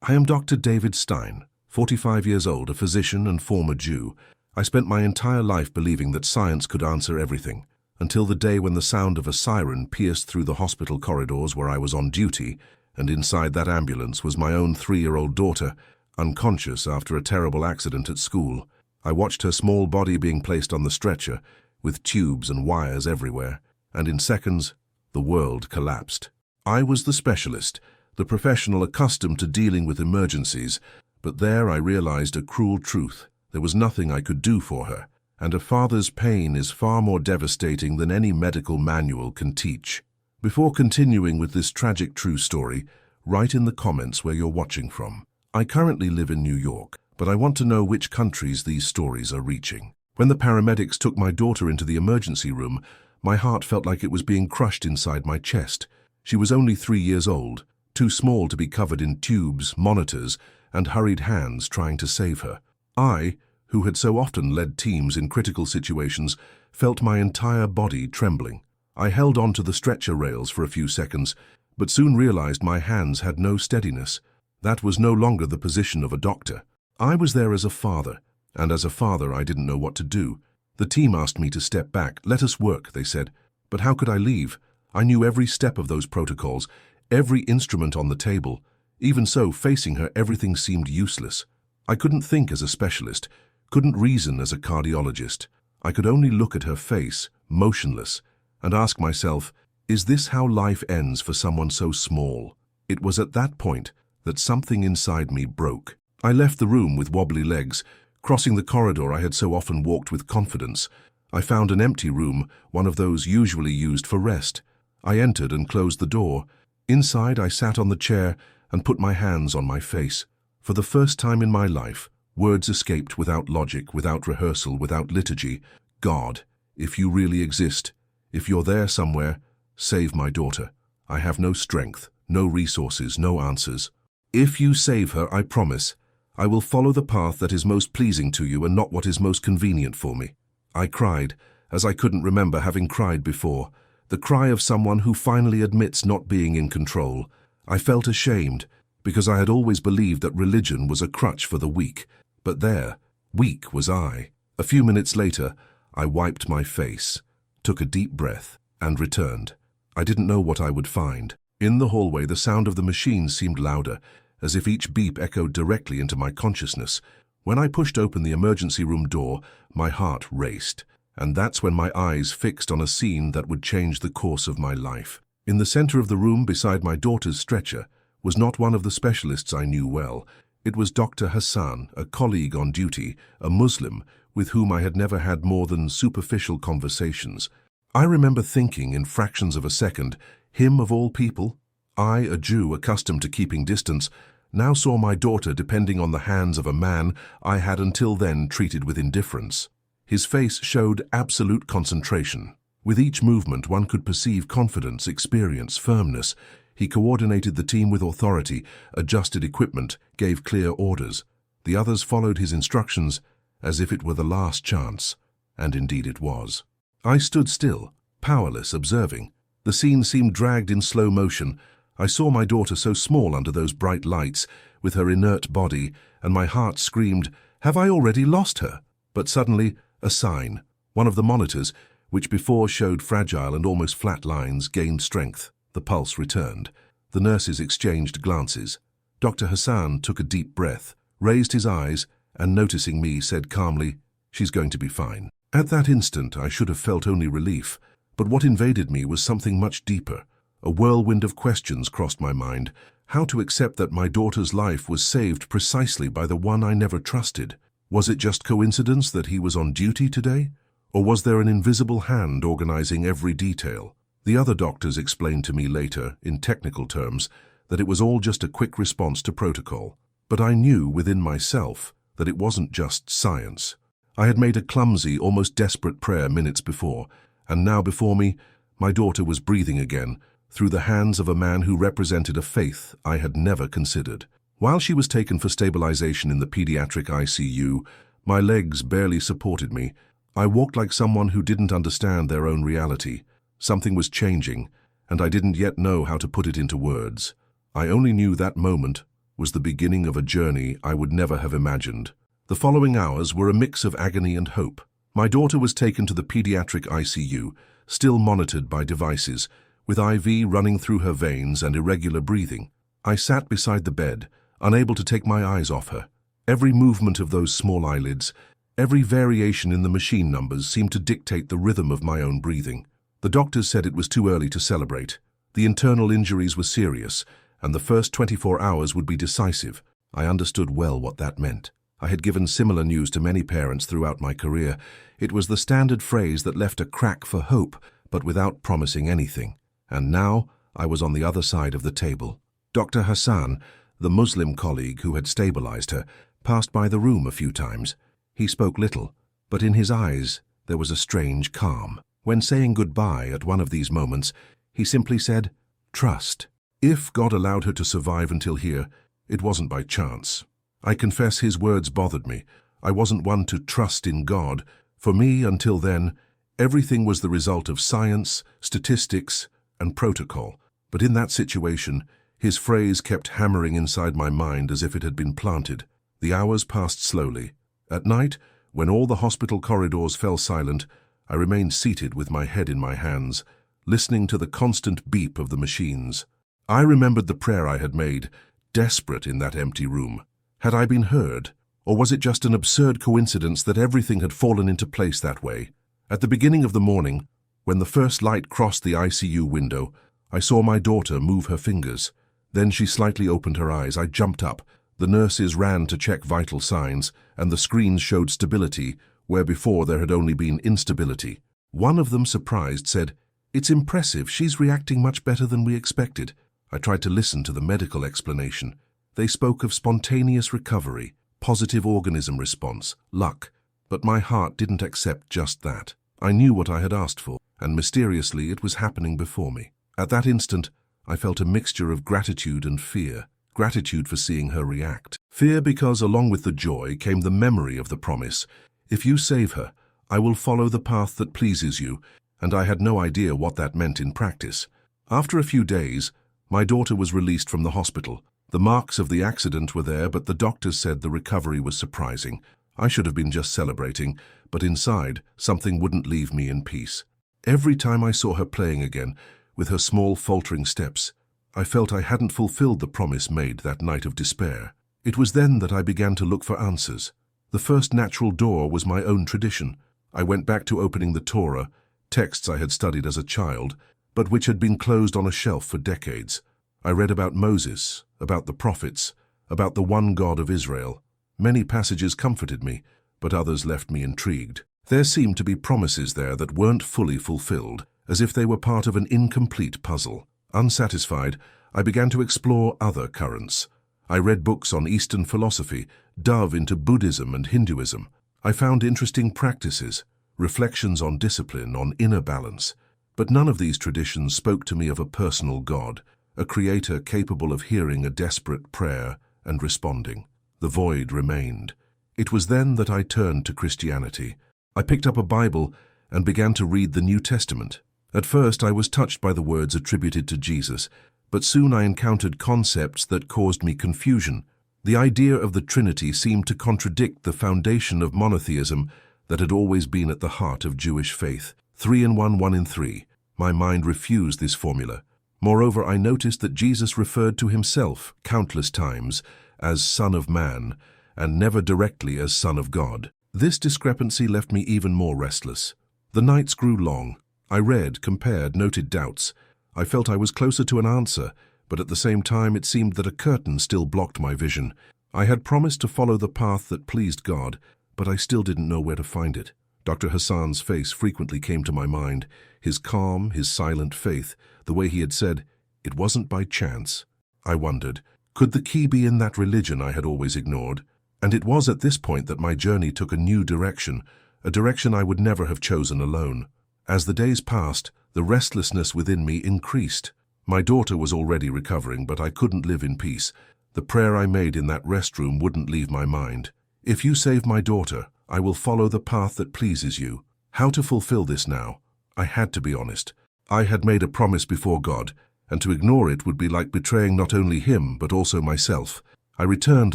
I am Dr. David Stein, 45 years old, a physician and former Jew. I spent my entire life believing that science could answer everything, until the day when the sound of a siren pierced through the hospital corridors where I was on duty, and inside that ambulance was my own 3-year-old daughter, unconscious after a terrible accident at school. I watched her small body being placed on the stretcher, with tubes and wires everywhere, and in seconds, the world collapsed. I was the specialist, the professional accustomed to dealing with emergencies, but there I realized a cruel truth. There was nothing I could do for her, and a father's pain is far more devastating than any medical manual can teach. Before continuing with this tragic true story, write in the comments where you're watching from. I currently live in New York, but I want to know which countries these stories are reaching. When the paramedics took my daughter into the emergency room, my heart felt like it was being crushed inside my chest. She was only 3 years old, too small to be covered in tubes, monitors, and hurried hands trying to save her. I, who had so often led teams in critical situations, felt my entire body trembling. I held on to the stretcher rails for a few seconds, but soon realized my hands had no steadiness. That was no longer the position of a doctor. I was there as a father, and as a father I didn't know what to do. The team asked me to step back. "Let us work," they said. But how could I leave? I knew every step of those protocols, every instrument on the table. Even so, facing her, everything seemed useless. I couldn't think as a specialist, couldn't reason as a cardiologist. I could only look at her face, motionless, and ask myself, is this how life ends for someone so small? It was at that point that something inside me broke. I left the room with wobbly legs, crossing the corridor I had so often walked with confidence. I found an empty room, one of those usually used for rest. I entered and closed the door. Inside, I sat on the chair and put my hands on my face. For the first time in my life, words escaped without logic, without rehearsal, without liturgy. God, if you really exist, if you're there somewhere, save my daughter. I have no strength, no resources, no answers. If you save her, I promise, I will follow the path that is most pleasing to you and not what is most convenient for me. I cried, as I couldn't remember having cried before, the cry of someone who finally admits not being in control. I felt ashamed, because I had always believed that religion was a crutch for the weak. But there, weak was I. A few minutes later, I wiped my face, took a deep breath, and returned. I didn't know what I would find. In the hallway, the sound of the machines seemed louder, as if each beep echoed directly into my consciousness. When I pushed open the emergency room door, my heart raced, and that's when my eyes fixed on a scene that would change the course of my life. In the center of the room, beside my daughter's stretcher, was not one of the specialists I knew well. It was Dr. Hassan, a colleague on duty, a Muslim, with whom I had never had more than superficial conversations. I remember thinking in fractions of a second, him of all people? I, a Jew accustomed to keeping distance, now saw my daughter depending on the hands of a man I had until then treated with indifference. His face showed absolute concentration. With each movement, one could perceive confidence, experience, firmness. He coordinated the team with authority, adjusted equipment, gave clear orders. The others followed his instructions as if it were the last chance, and indeed it was. I stood still, powerless, observing. The scene seemed dragged in slow motion. I saw my daughter so small under those bright lights, with her inert body, and my heart screamed, "Have I already lost her?" But suddenly, a sign. One of the monitors, which before showed fragile and almost flat lines, gained strength. The pulse returned. The nurses exchanged glances. Dr. Hassan took a deep breath, raised his eyes, and noticing me, said calmly, "She's going to be fine." At that instant, I should have felt only relief, but what invaded me was something much deeper. A whirlwind of questions crossed my mind. How to accept that my daughter's life was saved precisely by the one I never trusted? Was it just coincidence that he was on duty today? Or was there an invisible hand organizing every detail? The other doctors explained to me later, in technical terms, that it was all just a quick response to protocol. But I knew within myself that it wasn't just science. I had made a clumsy, almost desperate prayer minutes before, and now before me, my daughter was breathing again, through the hands of a man who represented a faith I had never considered. While she was taken for stabilization in the pediatric ICU, my legs barely supported me. I walked like someone who didn't understand their own reality. Something was changing, and I didn't yet know how to put it into words. I only knew that moment was the beginning of a journey I would never have imagined. The following hours were a mix of agony and hope. My daughter was taken to the pediatric ICU, still monitored by devices, with IV running through her veins and irregular breathing. I sat beside the bed, unable to take my eyes off her. Every movement of those small eyelids, every variation in the machine numbers seemed to dictate the rhythm of my own breathing. The doctors said it was too early to celebrate. The internal injuries were serious, and the first 24 hours would be decisive. I understood well what that meant. I had given similar news to many parents throughout my career. It was the standard phrase that left a crack for hope, but without promising anything. And now I was on the other side of the table. Dr. Hassan, the Muslim colleague who had stabilized her, passed by the room a few times. He spoke little, but in his eyes there was a strange calm. When saying goodbye at one of these moments, he simply said, "Trust." If God allowed her to survive until here, it wasn't by chance. I confess his words bothered me. I wasn't one to trust in God. For me, until then, everything was the result of science, statistics, and protocol. But in that situation, his phrase kept hammering inside my mind as if it had been planted. The hours passed slowly. At night, when all the hospital corridors fell silent, I remained seated with my head in my hands, listening to the constant beep of the machines. I remembered the prayer I had made, desperate in that empty room. Had I been heard, or was it just an absurd coincidence that everything had fallen into place that way? At the beginning of the morning, when the first light crossed the ICU window, I saw my daughter move her fingers. Then she slightly opened her eyes. I jumped up. The nurses ran to check vital signs, and the screens showed stability, where before there had only been instability. One of them, surprised, said, "It's impressive. She's reacting much better than we expected." I tried to listen to the medical explanation. They spoke of spontaneous recovery, positive organism response, luck. But my heart didn't accept just that. I knew what I had asked for, and mysteriously it was happening before me. At that instant, I felt a mixture of gratitude and fear. Gratitude for seeing her react. Fear because along with the joy came the memory of the promise. If you save her, I will follow the path that pleases you, and I had no idea what that meant in practice. After a few days, my daughter was released from the hospital. The marks of the accident were there, but the doctors said the recovery was surprising. I should have been just celebrating, but inside, something wouldn't leave me in peace. Every time I saw her playing again, with her small faltering steps, I felt I hadn't fulfilled the promise made that night of despair. It was then that I began to look for answers. The first natural door was my own tradition. I went back to opening the Torah, texts I had studied as a child, but which had been closed on a shelf for decades. I read about Moses, about the prophets, about the one God of Israel. Many passages comforted me, but others left me intrigued. There seemed to be promises there that weren't fully fulfilled, as if they were part of an incomplete puzzle. Unsatisfied, I began to explore other currents. I read books on Eastern philosophy, dove into Buddhism and Hinduism. I found interesting practices, reflections on discipline, on inner balance. But none of these traditions spoke to me of a personal God, a creator capable of hearing a desperate prayer and responding. The void remained. It was then that I turned to Christianity. I picked up a Bible and began to read the New Testament. At first I was touched by the words attributed to Jesus, but soon I encountered concepts that caused me confusion. The idea of the Trinity seemed to contradict the foundation of monotheism that had always been at the heart of Jewish faith. 3 in 1, 1 in 3. My mind refused this formula. Moreover, I noticed that Jesus referred to himself countless times as Son of Man, and never directly as Son of God. This discrepancy left me even more restless. The nights grew long. I read, compared, noted doubts. I felt I was closer to an answer, but at the same time it seemed that a curtain still blocked my vision. I had promised to follow the path that pleased God, but I still didn't know where to find it. Dr. Hassan's face frequently came to my mind, his calm, his silent faith, the way he had said, "It wasn't by chance." I wondered, could the key be in that religion I had always ignored? And it was at this point that my journey took a new direction, a direction I would never have chosen alone. As the days passed, the restlessness within me increased. My daughter was already recovering, but I couldn't live in peace. The prayer I made in that restroom wouldn't leave my mind. "If you save my daughter, I will follow the path that pleases you." How to fulfill this now? I had to be honest. I had made a promise before God, and to ignore it would be like betraying not only him, but also myself. I returned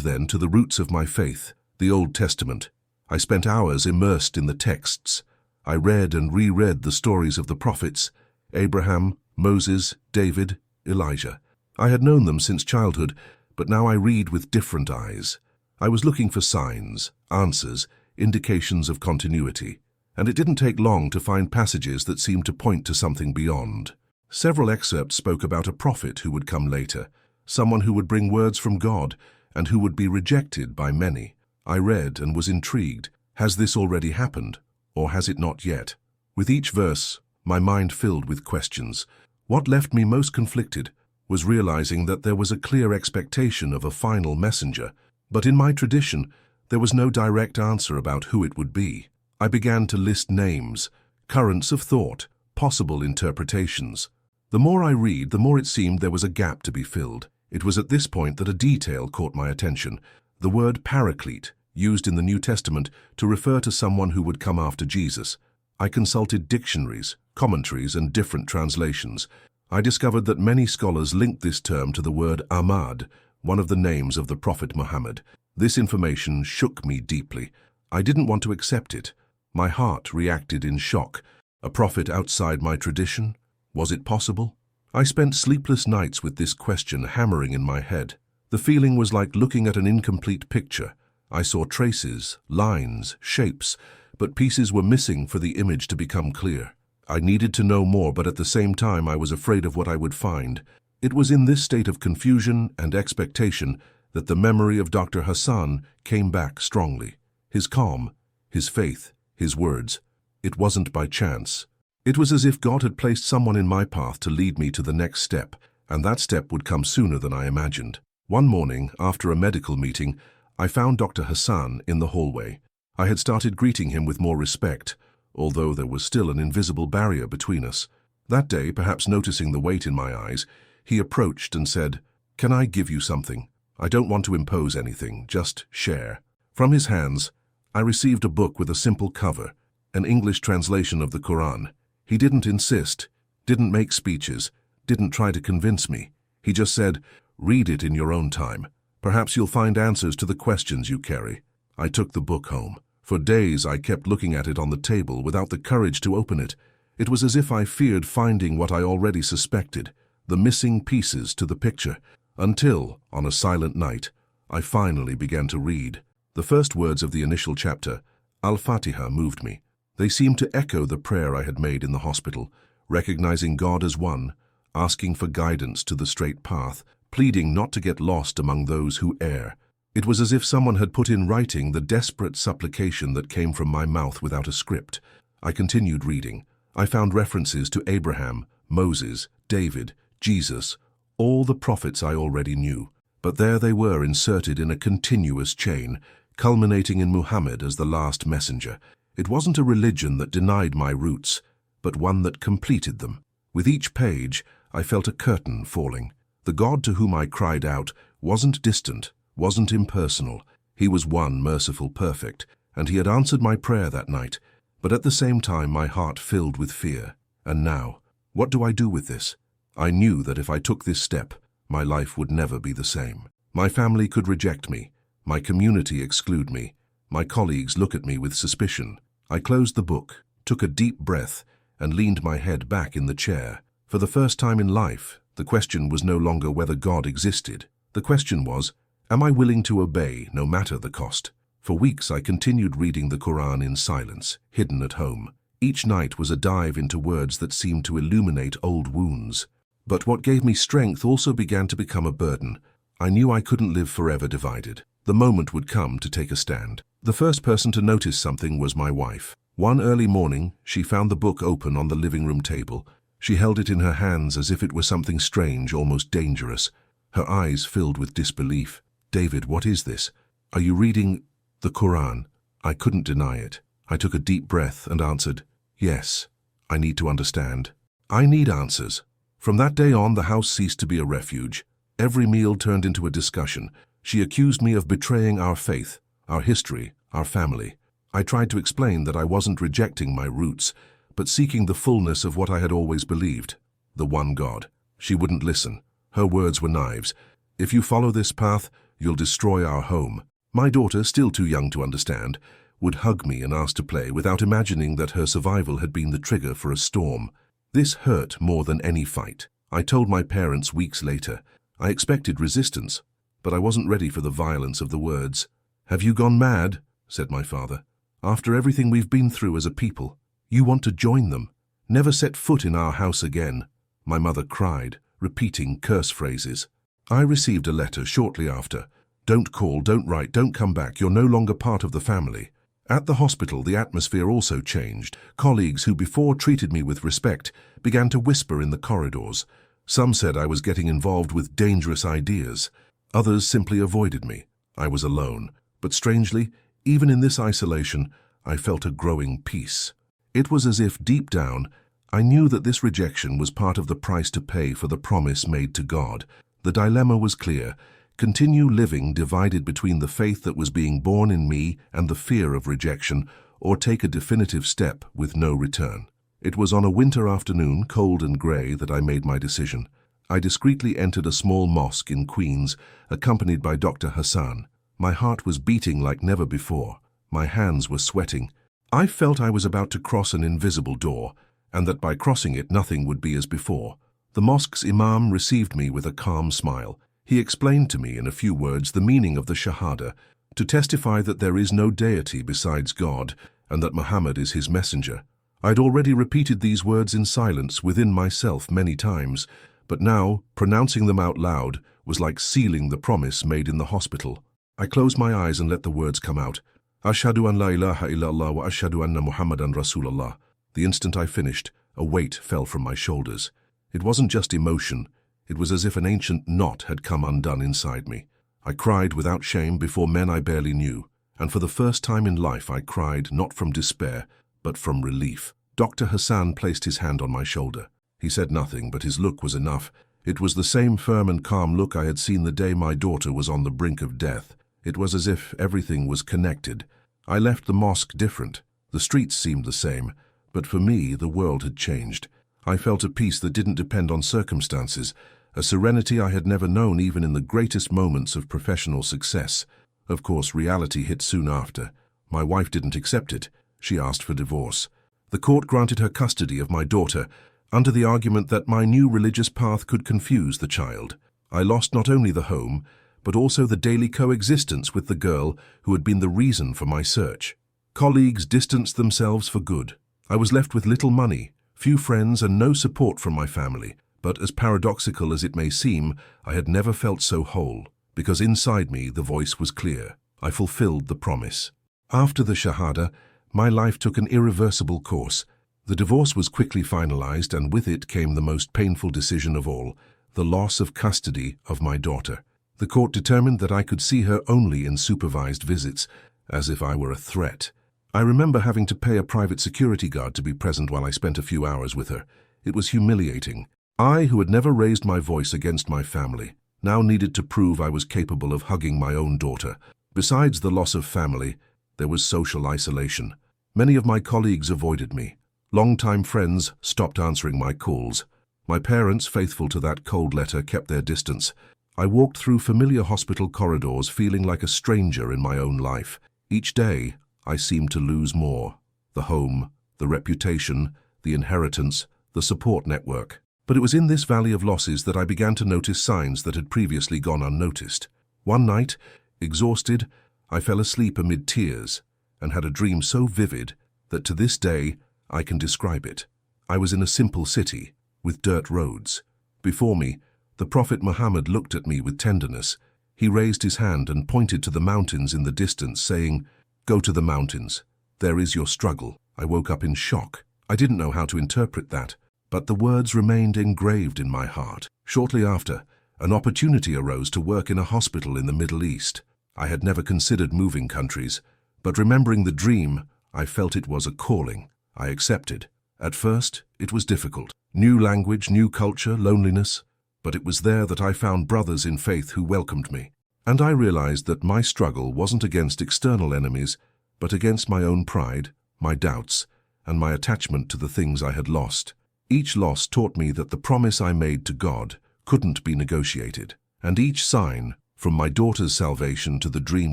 then to the roots of my faith, the Old Testament. I spent hours immersed in the texts. I read and reread the stories of the prophets, Abraham, Moses, David, Elijah. I had known them since childhood, but now I read with different eyes. I was looking for signs, answers, indications of continuity, and it didn't take long to find passages that seemed to point to something beyond. Several excerpts spoke about a prophet who would come later, someone who would bring words from God and who would be rejected by many. I read and was intrigued. Has this already happened, or has it not yet? With each verse, my mind filled with questions. What left me most conflicted was realizing that there was a clear expectation of a final messenger, but in my tradition, there was no direct answer about who it would be. I began to list names, currents of thought, possible interpretations. The more I read, the more it seemed there was a gap to be filled. It was at this point that a detail caught my attention: the word paraclete, used in the New Testament to refer to someone who would come after Jesus. I consulted dictionaries, commentaries, and different translations. I discovered that many scholars linked this term to the word Ahmad, one of the names of the Prophet Muhammad. This information shook me deeply. I didn't want to accept it. My heart reacted in shock. A prophet outside my tradition? Was it possible? I spent sleepless nights with this question hammering in my head. The feeling was like looking at an incomplete picture. I saw traces, lines, shapes, but pieces were missing for the image to become clear. I needed to know more, but at the same time I was afraid of what I would find. It was in this state of confusion and expectation that the memory of Dr. Hassan came back strongly. His calm, his faith, his words. It wasn't by chance. It was as if God had placed someone in my path to lead me to the next step, and that step would come sooner than I imagined. One morning, after a medical meeting, I found Dr. Hassan in the hallway. I had started greeting him with more respect, although there was still an invisible barrier between us. That day, perhaps noticing the weight in my eyes, he approached and said, "Can I give you something? I don't want to impose anything, just share." From his hands, I received a book with a simple cover, an English translation of the Quran. He didn't insist, didn't make speeches, didn't try to convince me. He just said, "Read it in your own time. Perhaps you'll find answers to the questions you carry." I took the book home. For days I kept looking at it on the table without the courage to open it. It was as if I feared finding what I already suspected, the missing pieces to the picture, until, on a silent night, I finally began to read. The first words of the initial chapter, Al-Fatiha, moved me. They seemed to echo the prayer I had made in the hospital, recognizing God as one, asking for guidance to the straight path, pleading not to get lost among those who err. It was as if someone had put in writing the desperate supplication that came from my mouth without a script. I continued reading. I found references to Abraham, Moses, David, Jesus, all the prophets I already knew. But there they were inserted in a continuous chain, culminating in Muhammad as the last messenger. It wasn't a religion that denied my roots, but one that completed them. With each page, I felt a curtain falling. The God to whom I cried out wasn't distant, wasn't impersonal. He was one, merciful, perfect, and he had answered my prayer that night. But at the same time, my heart filled with fear. And now, what do I do with this? I knew that if I took this step, my life would never be the same. My family could reject me, my community exclude me, my colleagues look at me with suspicion. I closed the book, took a deep breath, and leaned my head back in the chair. For the first time in life, the question was no longer whether God existed. The question was, am I willing to obey no matter the cost? For weeks I continued reading the Quran in silence, hidden at home. Each night was a dive into words that seemed to illuminate old wounds. But what gave me strength also began to become a burden. I knew I couldn't live forever divided. The moment would come to take a stand. The first person to notice something was my wife. One early morning, she found the book open on the living room table. She held it in her hands as if it were something strange, almost dangerous. Her eyes filled with disbelief. "David, what is this? Are you reading the Quran?" I couldn't deny it. I took a deep breath and answered, "Yes, I need to understand. I need answers." From that day on, the house ceased to be a refuge. Every meal turned into a discussion. She accused me of betraying our faith, our history, our family. I tried to explain that I wasn't rejecting my roots, but seeking the fullness of what I had always believed, the one God. She wouldn't listen. Her words were knives. "If you follow this path, You'll destroy our home." My daughter, still too young to understand, would hug me and ask to play without imagining that her survival had been the trigger for a storm. This hurt more than any fight. I told my parents weeks later. I expected resistance, but I wasn't ready for the violence of the words. "Have you gone mad?" said my father. "After everything we've been through as a people, you want to join them? Never set foot in our house again." My mother cried, repeating curse phrases. I received a letter shortly after. "Don't call, don't write, don't come back. You're no longer part of the family." At the hospital, the atmosphere also changed. Colleagues who before treated me with respect began to whisper in the corridors. Some said I was getting involved with dangerous ideas. Others simply avoided me. I was alone. But strangely, even in this isolation, I felt a growing peace. It was as if deep down, I knew that this rejection was part of the price to pay for the promise made to God. The dilemma was clear. Continue living divided between the faith that was being born in me and the fear of rejection, or take a definitive step with no return. It was on a winter afternoon, cold and grey, that I made my decision. I discreetly entered a small mosque in Queens, accompanied by Dr. Hassan. My heart was beating like never before. My hands were sweating. I felt I was about to cross an invisible door, and that by crossing it nothing would be as before. The mosque's imam received me with a calm smile. He explained to me in a few words the meaning of the Shahada, to testify that there is no deity besides God and that Muhammad is his messenger. I'd already repeated these words in silence within myself many times, but now, pronouncing them out loud, was like sealing the promise made in the hospital. I closed my eyes and let the words come out. Ashhadu an la ilaha illallah wa ashhadu anna Muhammadan Rasulullah. The instant I finished, a weight fell from my shoulders. It wasn't just emotion. It was as if an ancient knot had come undone inside me. I cried without shame before men I barely knew, and for the first time in life I cried not from despair, but from relief. Dr. Hassan placed his hand on my shoulder. He said nothing, but his look was enough. It was the same firm and calm look I had seen the day my daughter was on the brink of death. It was as if everything was connected. I left the mosque different. The streets seemed the same, but for me the world had changed. I felt a peace that didn't depend on circumstances, a serenity I had never known even in the greatest moments of professional success. Of course, reality hit soon after. My wife didn't accept it. She asked for divorce. The court granted her custody of my daughter, under the argument that my new religious path could confuse the child. I lost not only the home, but also the daily coexistence with the girl who had been the reason for my search. Colleagues distanced themselves for good. I was left with little money, few friends, and no support from my family. But as paradoxical as it may seem, I had never felt so whole, because inside me the voice was clear. I fulfilled the promise. After the Shahada, my life took an irreversible course. The divorce was quickly finalized, and with it came the most painful decision of all, the loss of custody of my daughter. The court determined that I could see her only in supervised visits, as if I were a threat. I remember having to pay a private security guard to be present while I spent a few hours with her. It was humiliating. I, who had never raised my voice against my family, now needed to prove I was capable of hugging my own daughter. Besides the loss of family, there was social isolation. Many of my colleagues avoided me. Longtime friends stopped answering my calls. My parents, faithful to that cold letter, kept their distance. I walked through familiar hospital corridors feeling like a stranger in my own life. Each day, I seemed to lose more. The home, the reputation, the inheritance, the support network. But it was in this valley of losses that I began to notice signs that had previously gone unnoticed. One night, exhausted, I fell asleep amid tears and had a dream so vivid that to this day I can describe it. I was in a simple city with dirt roads. Before me, the Prophet Muhammad looked at me with tenderness. He raised his hand and pointed to the mountains in the distance, saying, "Go to the mountains. There is your struggle." I woke up in shock. I didn't know how to interpret that. But the words remained engraved in my heart. Shortly after, an opportunity arose to work in a hospital in the Middle East. I had never considered moving countries, but remembering the dream, I felt it was a calling. I accepted. At first, it was difficult. New language, new culture, loneliness. But it was there that I found brothers in faith who welcomed me. And I realized that my struggle wasn't against external enemies, but against my own pride, my doubts, and my attachment to the things I had lost. Each loss taught me that the promise I made to God couldn't be negotiated, and each sign, from my daughter's salvation to the dream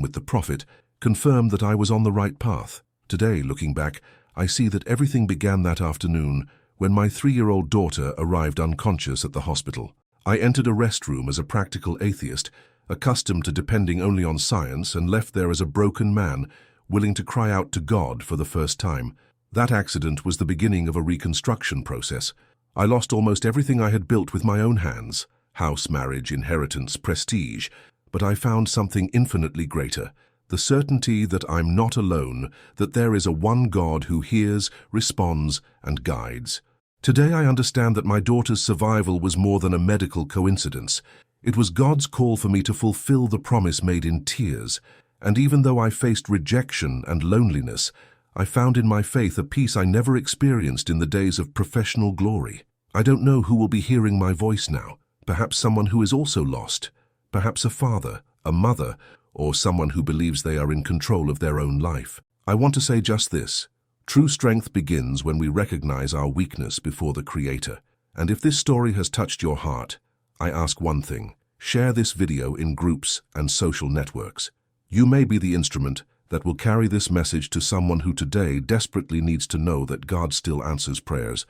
with the prophet, confirmed that I was on the right path. Today, looking back, I see that everything began that afternoon when my 3-year-old daughter arrived unconscious at the hospital. I entered a restroom as a practical atheist, accustomed to depending only on science, and left there as a broken man, willing to cry out to God for the first time. That accident was the beginning of a reconstruction process. I lost almost everything I had built with my own hands: house, marriage, inheritance, prestige. But I found something infinitely greater: the certainty that I'm not alone, that there is a one God who hears, responds, and guides. Today I understand that my daughter's survival was more than a medical coincidence. It was God's call for me to fulfill the promise made in tears. And even though I faced rejection and loneliness, I found in my faith a peace I never experienced in the days of professional glory. I don't know who will be hearing my voice now. Perhaps someone who is also lost. Perhaps a father, a mother, or someone who believes they are in control of their own life. I want to say just this: true strength begins when we recognize our weakness before the Creator. And if this story has touched your heart, I ask one thing: share this video in groups and social networks. You may be the instrument that will carry this message to someone who today desperately needs to know that God still answers prayers.